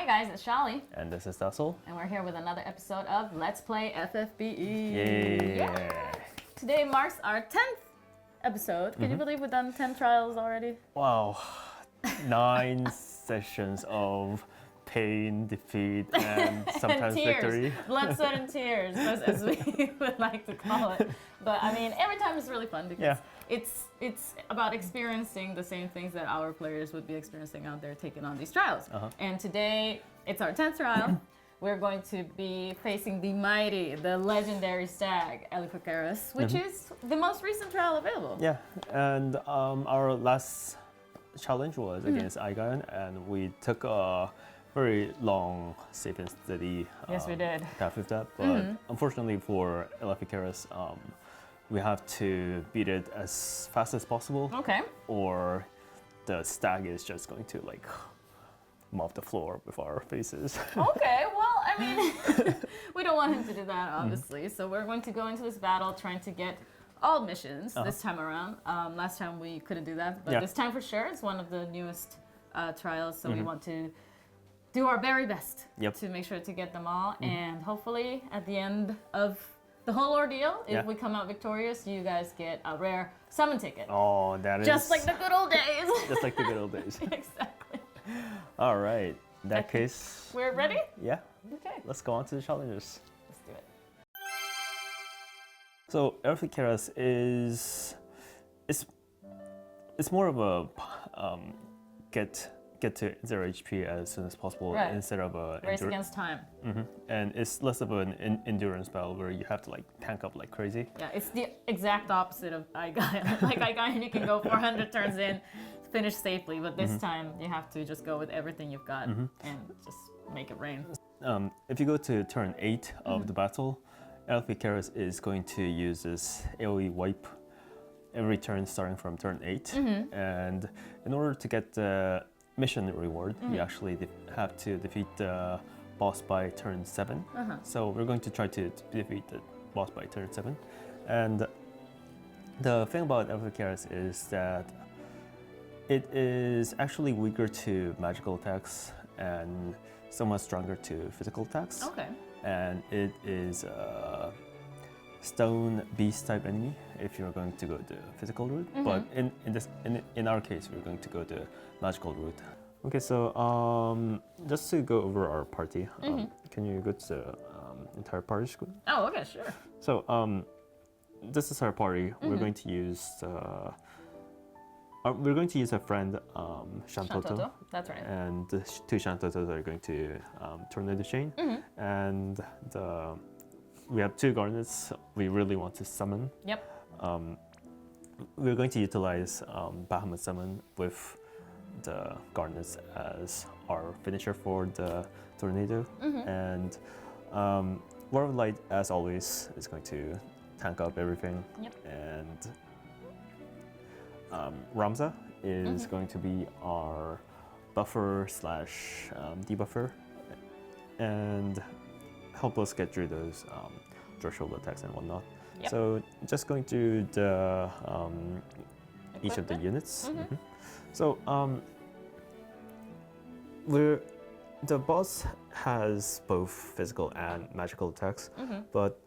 Hi guys, it's Shaly. And this is Dah Sol. And we're here with another episode of Let's Play FFBE. Yeah. Today marks our 10th episode. Can you believe we've done 10 trials already? Wow. 9 sessions of pain, defeat, and sometimes and tears. victory. Blood, sweat, and tears, as we would like to call it. But I mean, every time is really fun because it's about experiencing the same things that our players would be experiencing out there taking on these trials. And today, it's our 10th trial. We're going to be facing the mighty, the legendary Stag, Elafikeras, which is the most recent trial available. Yeah, and our last challenge was against Igon, and we took a very long, safe and steady yes, we did. path with that. But unfortunately for Elafikeras, we have to beat it as fast as possible. Okay. Or the Stag is just going to like mop the floor with our faces. Okay, well, I mean, we don't want him to do that, obviously. So we're going to go into this battle trying to get all missions this time around. Last time we couldn't do that, but this time for sure. It's one of the newest trials, so we want to do our very best to make sure to get them all. And hopefully at the end of the whole ordeal, if we come out victorious, you guys get a rare summon ticket. Oh, that is... Just like the good old days. Just like the good old days. Exactly. All right. In that case... We're ready? Yeah. Okay. Let's go on to the challenges. Let's do it. So, Elafikeras is... It's more of a get to 0 HP as soon as possible instead of a... Race against time. And it's less of an endurance battle where you have to like tank up like crazy. Yeah, it's the exact opposite of Igon. Like Igon, you can go 400 turns in, finish safely, but this time you have to just go with everything you've got and just make it rain. If you go to turn 8 of the battle, Elafikeras is going to use this AoE wipe every turn starting from turn 8. And in order to get the mission reward, you actually have to defeat the boss by turn 7. So we're going to try to defeat the boss by turn 7. And the thing about Elafikeras is that it is actually weaker to magical attacks and somewhat stronger to physical attacks. Okay. And it is a stone beast type enemy if you're going to go the physical route. But in our case, we're going to go the magical route. Okay, so just to go over our party, can you go to the entire party screen? Oh, okay, sure. So this is our party. We're going to use a friend, Shantoto. That's right. And the 2 Shantotos are going to Tornado Chain. And we have 2 Garnets we really want to summon. Yep. We're going to utilize Bahamut Summon with the Garnets as our finisher for the Tornado. And War of Light, as always, is going to tank up everything. Yep. And Ramza is going to be our buffer slash debuffer and help us get through those threshold attacks and whatnot. Yep. So just going through the each of the units. So the boss has both physical and magical attacks, but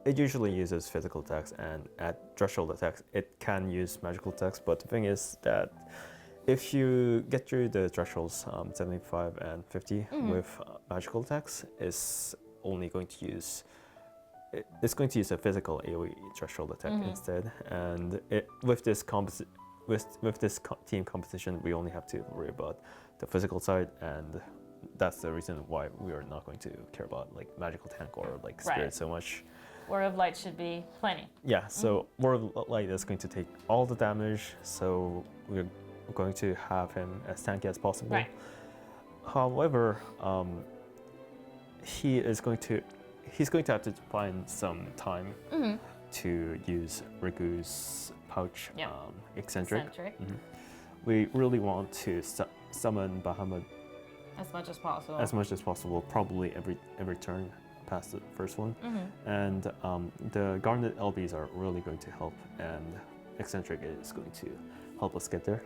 it usually uses physical attacks, and at threshold attacks, it can use magical attacks. But the thing is that if you get through the thresholds 75 and 50 with magical attacks, it's going to use a physical AoE threshold attack instead. And with this team composition, we only have to worry about the physical side, and that's the reason why we are not going to care about like magical tank or like spirit so much. War of Light should be plenty. Yeah, so War of Light is going to take all the damage, so we're going to have him as tanky as possible. Right. However, he's going to have to find some time to use Riku's pouch eccentric. We really want to summon Bahamut as much as possible. Probably every turn past the first one. And the Garnet LBs are really going to help, and eccentric is going to help us get there.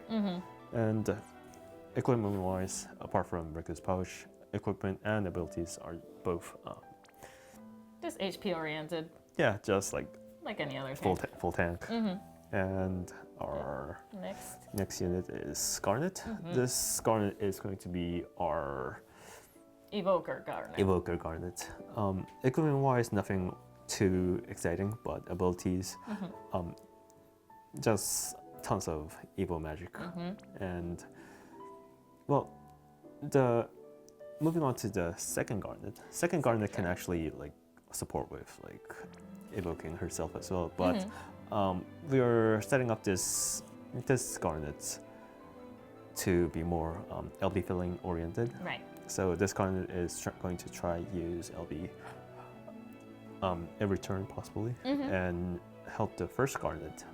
And equipment-wise, apart from Riku's pouch, equipment and abilities are both just HP oriented. Yeah, just like any other full tank. full tank. And our next unit is Garnet. This Garnet is going to be our Evoker Garnet. Evoker Garnet. Equipment-wise, nothing too exciting, but abilities, just tons of Evo magic. And well, moving on to the second Garnet. Second Garnet can actually like support with like evoking herself as well, but we are setting up this Garnet to be more LB filling oriented. Right. So this Garnet is going to try use LB every turn possibly, and help the first Garnet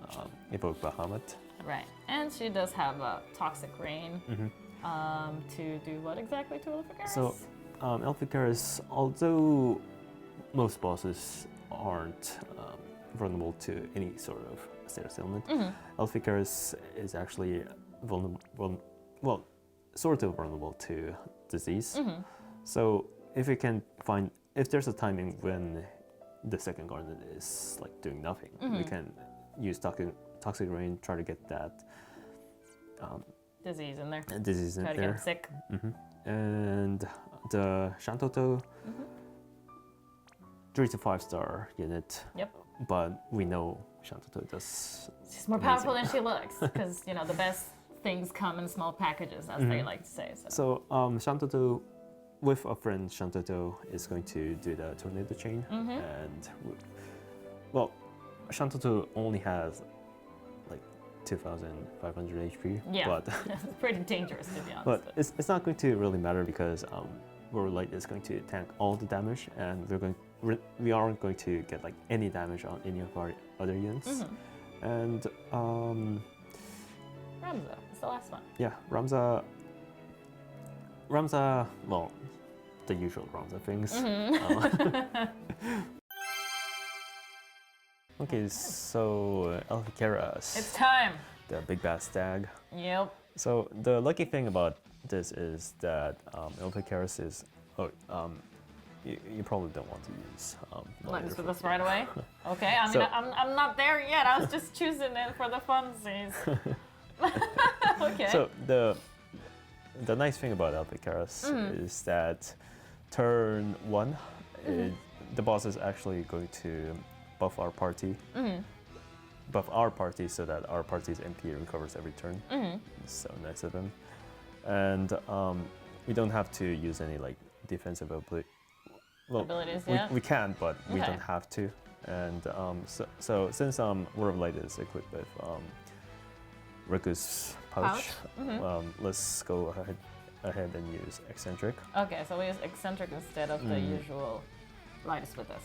evoke Bahamut. Right, and she does have a Toxic Rain to do what exactly to Elafikeras? So Elafikeras, although most bosses aren't vulnerable to any sort of status ailment, Elafikeras is actually vulnerable, sort of vulnerable to disease. So if there's a timing when the second Garnet is like doing nothing, we can use Toxic Rain, try to get that disease in there. Disease in try to there. get him sick. And the Shantoto, 3 to 5 star unit. Yep. But we know Shantoto does. She's more powerful than she looks, because the best things come in small packages, as they like to say. So Shantoto, with a friend, Shantoto is going to do the tornado chain, and well, Shantoto only has like 2,500 HP. Yeah, but it's pretty dangerous to be honest. But it's not going to really matter because World Light is going to tank all the damage, and we aren't going to get like any damage on any of our other units. And Ramza is the last one. Yeah, Ramza, well, the usual Ramza things. Okay, so Elafikeras. It's time. The big bad stag. Yep. So the lucky thing about this is that Elafikeras is. You probably don't want to use. Let's do this right away. Okay, I mean, I'm not there yet. I was just choosing it for the funsies. Okay. So the nice thing about Elafikeras is that turn 1, the boss is actually going to buff our party. Buff our party so that our party's MP recovers every turn. So nice of him. And we don't have to use any like defensive abilities. We can, but we don't have to. And so since World of Light is equipped with Riku's pouch, let's go ahead and use Eccentric. Okay, so we use Eccentric instead of the usual Lightest with us.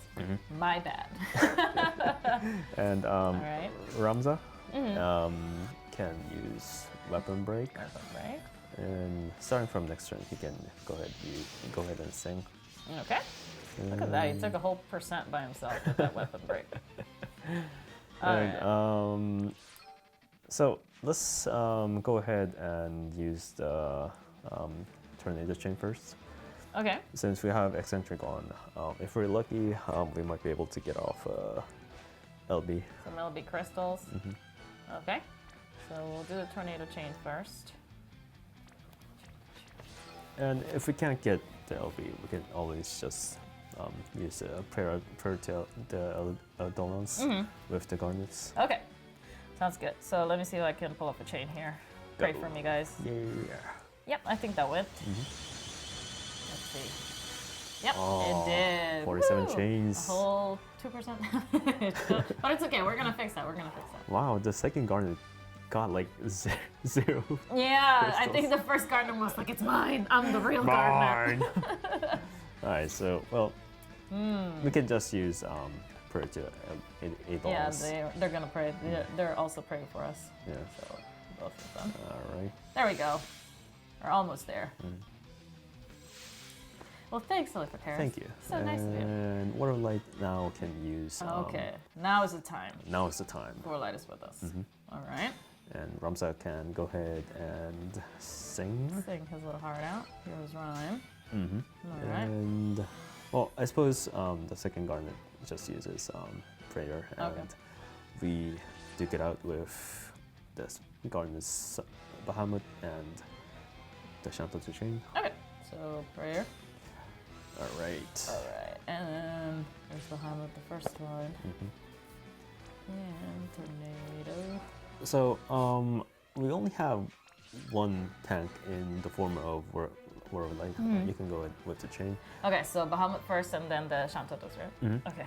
My bad. And right. Ramza can use Weapon Break. Weapon Break. And starting from next turn, he can go ahead and sing. Okay. Look at that, he took a whole % by himself with that Weapon Break. And, so let's go ahead and use the Tornado Chain first. Okay. Since we have Eccentric on, if we're lucky, we might be able to get off LB. Some LB crystals. Okay. So we'll do the Tornado Chain first. And if we can't get the LB, we can always just use prayer to the Dolans with the Garnets. Okay, sounds good. So let me see if I can pull up a chain here. Pray for me, guys. Yeah. Yep, I think that went. Let's see. Yep, it did. 47 Woo! chains. A whole 2%. But it's okay, we're gonna fix that. Wow, the second Garnet got like zero. Yeah, crystals. I think the first gardener was like, it's mine. I'm the real gardener. Alright, so, well, we can just use prayer to $8. Yeah, they're gonna pray. They're also praying for us. Yeah. So, both of them. Alright. There we go. We're almost there. Well, thanks, Elafikeras. Thank you. So nice of you. And Water Light now can use. Okay, now is the time. Now is the time. War Light is with us. All right. And Ramza can go ahead and sing. Sing his little heart out. Here's rhyme. Mm-hmm. All right. And well, I suppose the second garnet just uses prayer, and Okay. we duke it out with this garnet's Bahamut and the Shantoto chain. Okay. So prayer. All right. All right. And then there's Bahamut, the first one. Mm-hmm. And tornado. So we only have one tank in the form of where like you can go with the chain. Okay, so Bahamut first and then the Shantotos, right? Mm-hmm. Okay.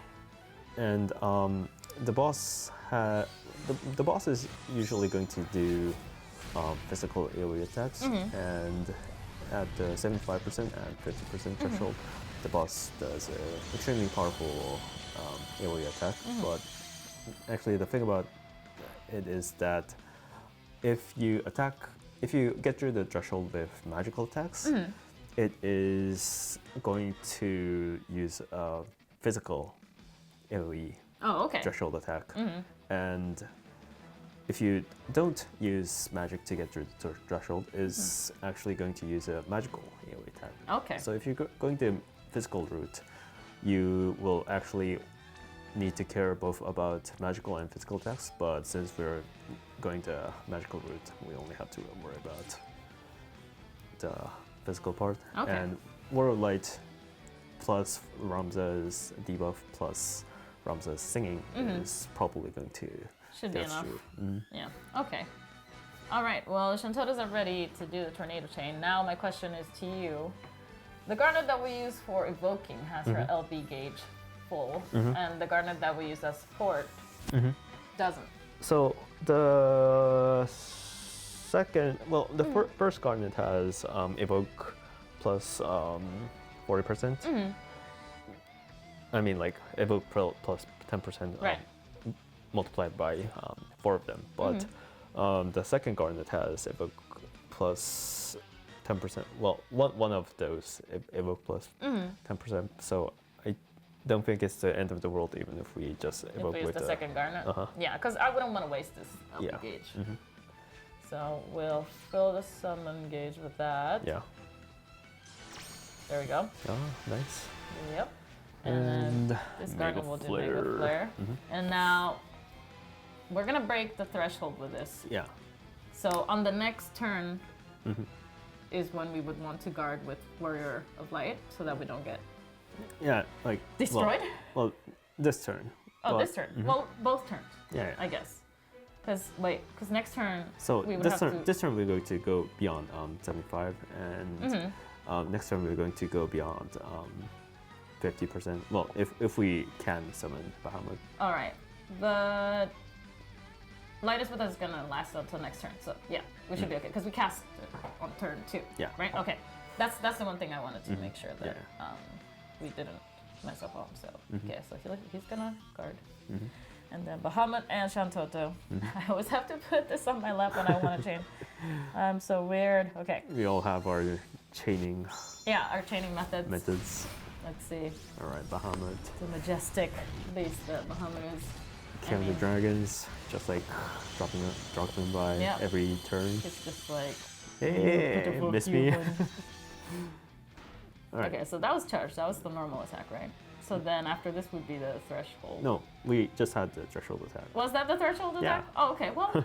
And the boss the boss is usually going to do physical AoE attacks, and at the 75% and 50% threshold, the boss does an extremely powerful AoE attack. But actually, the thing about it is that if you get through the threshold with magical attacks, it is going to use a physical AoE threshold attack. And if you don't use magic to get through the threshold, is actually going to use a magical AoE attack. Okay. So if you're going the physical route, you will actually need to care both about magical and physical attacks, but since we're going the magical route, we only have to worry about the physical part. Okay. And War of Light plus Ramza's debuff plus Ramza's singing is probably going to Should be get enough. through. Yeah. Okay. All right. Well, the Shantotos are ready to do the tornado chain. Now my question is to you. The garnet that we use for evoking has her LB gauge full, and the garnet that we use as support doesn't. So the second, well, the first garnet has evoke plus 40%. I mean, like evoke plus 10%. Right. Multiplied by 4 of them, but the second garnet has evoke plus 10%. Well, one of those evoke plus 10%. So I don't think it's the end of the world, even if we just If evoke we use with the second garnet. Yeah, because I wouldn't want to waste this LB Yeah. gauge. So we'll fill the summon gauge with that. Yeah. There we go. Oh, nice. Yep. And then this garnet will do Mega Flare. And now we're gonna break the threshold with this. Yeah. So on the next turn is when we would want to guard with Warrior of Light so that we don't get Yeah, like destroyed. Well, this turn. Oh, but- this turn. Well, both turns, Yeah. I guess. Because next turn So we would this have turn, to. this turn we're going to go beyond 75, and next turn we're going to go beyond 50%. Well, if we can summon Bahamut. All right. The Lightest with us is gonna last until next turn, so yeah, we should be okay because we cast it on turn 2. Yeah. Right. Okay. That's the one thing I wanted to make sure that we didn't mess up on. So okay, so he's gonna guard, and then Bahamut and Shantoto. I always have to put this on my lap when I want to chain. I'm so weird. Okay. We all have our chaining Yeah, our chaining methods. Let's see. All right, Bahamut. The majestic beast that Bahamut is. Killing the dragons, just like dropping them by every turn. It's just like. Hey, pitiful miss me. human. All right. Okay, so that was charged. That was the normal attack, right? So then after this would be the threshold. No, we just had the threshold attack. Was that the threshold attack? Yeah. Oh, okay. Well,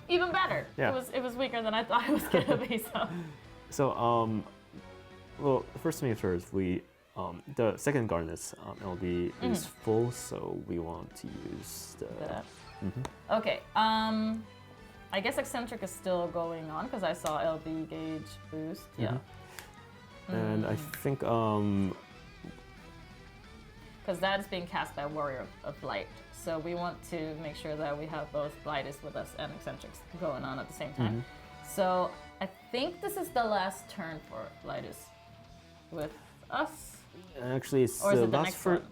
even better. Yeah. It was weaker than I thought it was gonna be. So. So well, the first thing first, the second garnet's LB is full, so we want to use the. Okay. I guess eccentric is still going on because I saw LB gauge boost. Yeah. And I think because that is being cast by Warrior of Light. So we want to make sure that we have both Lightest with us and eccentrics going on at the same time. So I think this is the last turn for Lightest with us. actually it's Or is the it the last next for. one?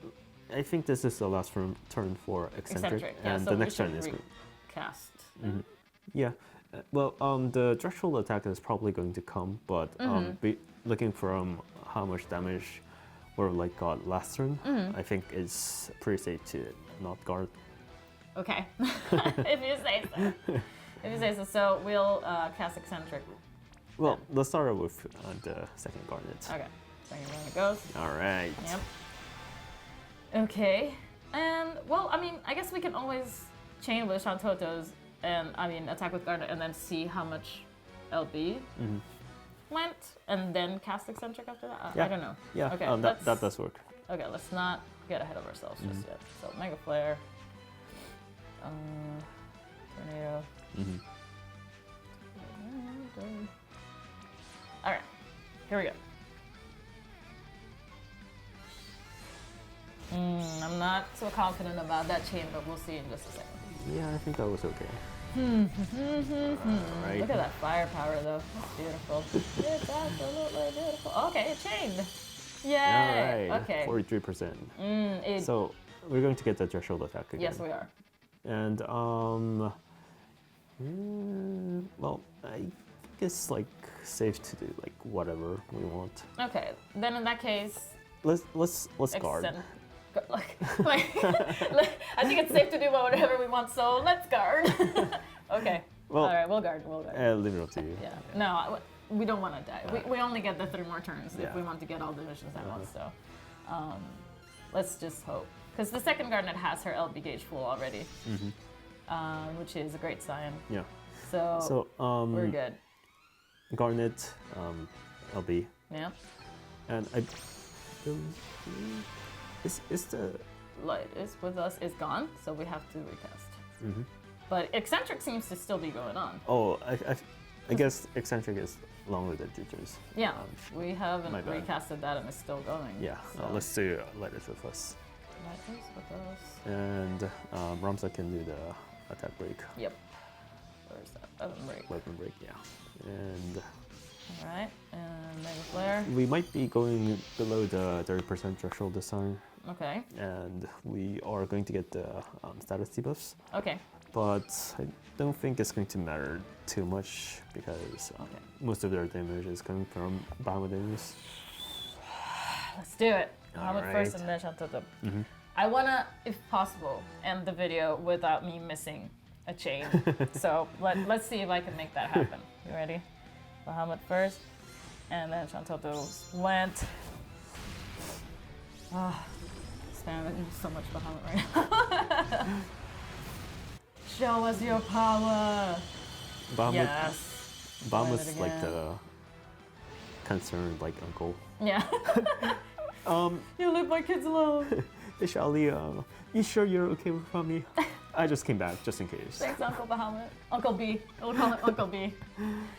I think this is the last turn for eccentric, Yeah, and so the we next turn should is. recast. Yeah, well, the threshold attack is probably going to come, but looking from how much damage War like got last turn, I think it's pretty safe to not guard. Okay, if you say so. If you say so. So we'll cast Eccentric. Well, let's start with the second Garnet. Okay. Second Garnet goes. All right. Yep. Okay. And, well, I mean, I guess we can always chain with Shantoto's and, I mean, attack with Garnet and then see how much LB went and then cast Eccentric after that? Yeah. I don't know. Yeah, Okay, that does work. Okay, let's not get ahead of ourselves just yet. So, Mega Flare. Tornado. Alright, here we go. I'm not so confident about that chain, but we'll see in just a second. Yeah, I think that was okay. Right. Look at that firepower, though. That's beautiful. It's absolutely beautiful. Okay, it chained. Yay! All right. Okay. 43%. So we're going to get the threshold attack again. Yes, we are. And well, I think it's like safe to do like whatever we want. Okay, then in that case, Let's guard. Like, I think it's safe to do whatever we want, so let's guard. Okay. Well, all right, we'll guard. Leave it up to you. Yeah. No, we don't want to die. We only get the 3 more turns if Yeah. we want to get all the missions at once. So, let's just hope. Because the second Garnet has her LB gauge full already, which is a great sign. Yeah. So we're good. Garnet, LB. Yeah. And I believe is the Light is with us is gone, so we have to recast. But Eccentric seems to still be going on. Oh, I guess Eccentric is longer than Juters. Yeah, we haven't my bad. recasted that and it's still going. Yeah, So. let's do Light is with us. Light is with us. And Ramsa can do the attack break. Yep. Where's that? Weapon break. Weapon break, yeah. And Alright, and Mega Flare. we might be going below the 30% threshold this time. Okay. And we are going to get the status debuffs. Okay. But I don't think it's going to matter too much because most of their damage is coming from Bahamut enemies. Let's do it. Alright. Bahamut first and then Shantoto. I wanna, if possible, end the video without me missing a chain. So let's see if I can make that happen. You ready? Bahamut first, and then Shantoto went. Spamming so much Bahamut right now. Show us your power. Bahamut, Yes. Bahamut's Find it like again. the concerned like uncle. Yeah. You leave my kids alone. Hey Shaly, you sure you're okay with me? I just came back just in case. Thanks, Uncle Bahamut. Uncle B. We'll call him Uncle B.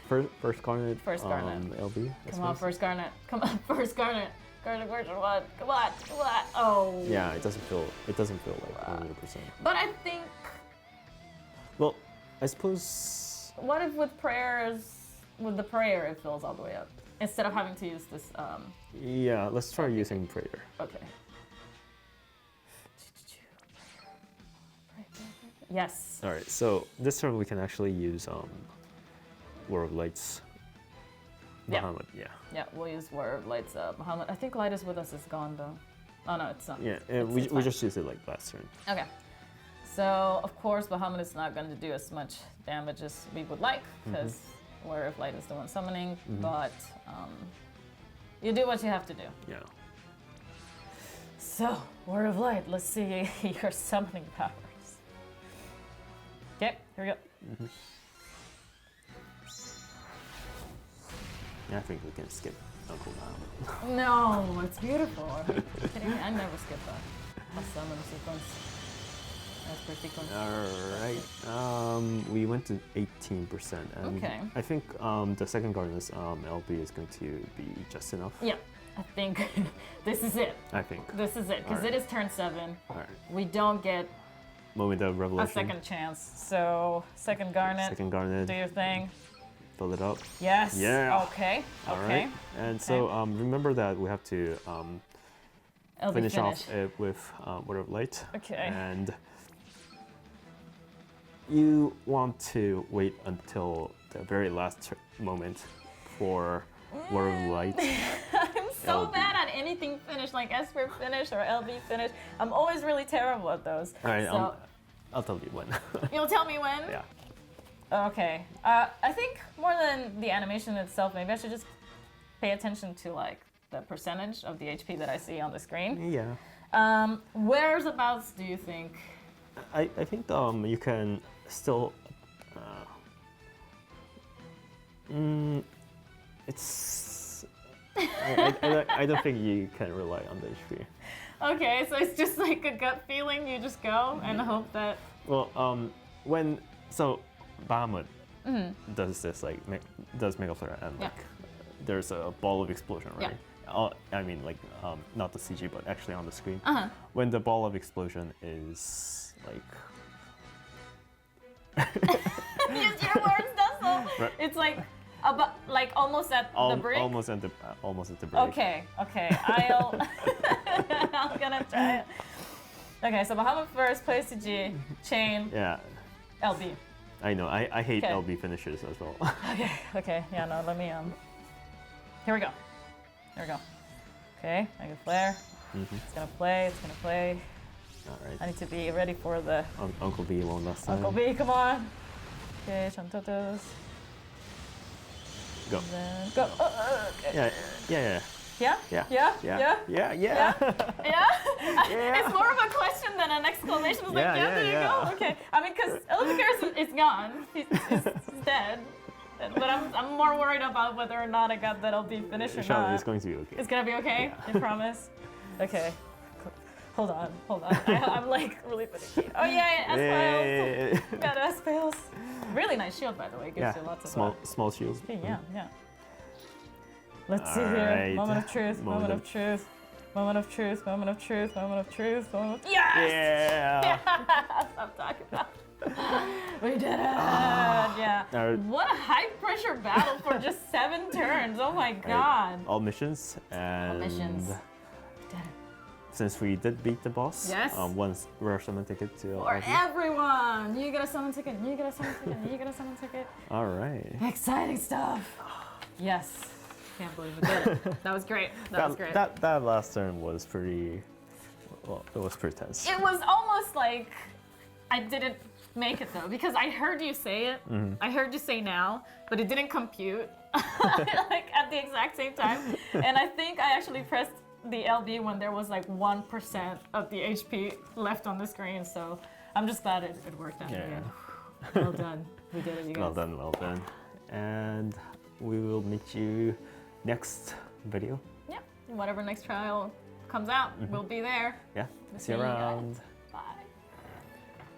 First Garnet. First Garnet. LB. Come on, first Garnet. Come on, first Garnet. Garnet version 1. Come on, come on. Oh. Yeah, it doesn't feel like 100%. But I think. Well, I suppose. What if with the prayer it fills all the way up instead of having to use this? Yeah, let's try using prayer. Okay. Yes. All right, so this turn we can actually use War of Lights. Bahamut, yeah. Yeah, we'll use War of Lights. Bahamut. I think Light is with us is gone though. Oh no, it's not. Yeah, It's we just used it like last turn. Okay. So of course Bahamut is not going to do as much damage as we would like because War of Light is the one summoning. But you do what you have to do. Yeah. So War of Light. Let's see your summoning powers. Okay, here we go. Yeah, I think we can skip Uncle Bahamut. No, it's beautiful. Are you kidding me? I never skip a summon sequence. As per sequence. Alright. We went to 18%. And Okay. I think the second Garden's LB is going to be just enough. Yeah, I think this is it. I think. This is it, because it is turn 7. Alright. We don't get Moment of Revelation. a second chance. So, second Garnet, Second Garnet. do your thing. Fill it up. Yes. Yeah. Okay. All Okay. right. And so remember that we have to finish off it with Word of Light. Okay. And you want to wait until the very last moment for Word of Light. I'm so LB. bad at anything finish, like Esper finish or LB finish. I'm always really terrible at those. All right. So, I'll tell you when. you'll tell me when? Yeah. Okay. I think more than the animation itself, maybe I should just pay attention to like the percentage of the HP that I see on the screen. Yeah. Whereabouts do you think? I think you can still. It's. I don't think you can rely on the HP. Okay, so it's just like a gut feeling. You just go and hope that. Well, Bahamut does this like does Mega Flare and like there's a ball of explosion, right? I mean like not the CG but actually on the screen. When the ball of explosion is like. Use your words, Dah Sol. Right. It's like almost at the break. Almost at the break. Okay. I'm gonna try it. Okay, so Bahamut first, plays CG, chain, Yeah. LB. I know. I hate Okay. LB finishes as well. Okay. Yeah, no, let me Here we go. Okay, I can flare. It's gonna play. All right. I need to be ready for the Uncle B one last time. Uncle B, come on. Okay, Chantotos. Go. And then go. Okay. Yeah. Yeah? Yeah. Yeah? It's more of a question than an exclamation. It's like, did it go? Okay. I mean, because Elafikeras is gone. He's dead. But I'm more worried about whether or not I got that LB finish or Shaly, not. it's going to be okay. It's gonna be okay? Yeah. I promise? Okay. Hold on. I'm like really finicky. Oh yeah, S-Files. Got S-Files. Really nice shield, by the way. Gives you lots of small shields. Yeah. Let's see here. Alright. Moment of truth. Yes! Yeah! That's what I'm talking about. We did it! Yeah. What a high pressure battle for just 7 turns. Oh my god. All missions and. All missions. Did it. Since we did beat the boss, Yes. Once rare summon ticket to For LB. everyone! You get a summon ticket. All right. Exciting stuff. Yes. Can't believe we did it. That was great. That was great. That last turn was pretty. Well, it was pretty tense. It was almost like I didn't make it though, because I heard you say it. I heard you say now, but it didn't compute like at the exact same time. And I think I actually pressed the LB when there was like 1% of the HP left on the screen. So I'm just glad it worked out. Yeah. Well done. We did it, you guys. Well done. And we will meet you next video. Yeah. Whatever next trial comes out, we'll be there. Yeah. We'll See you see you guys. around.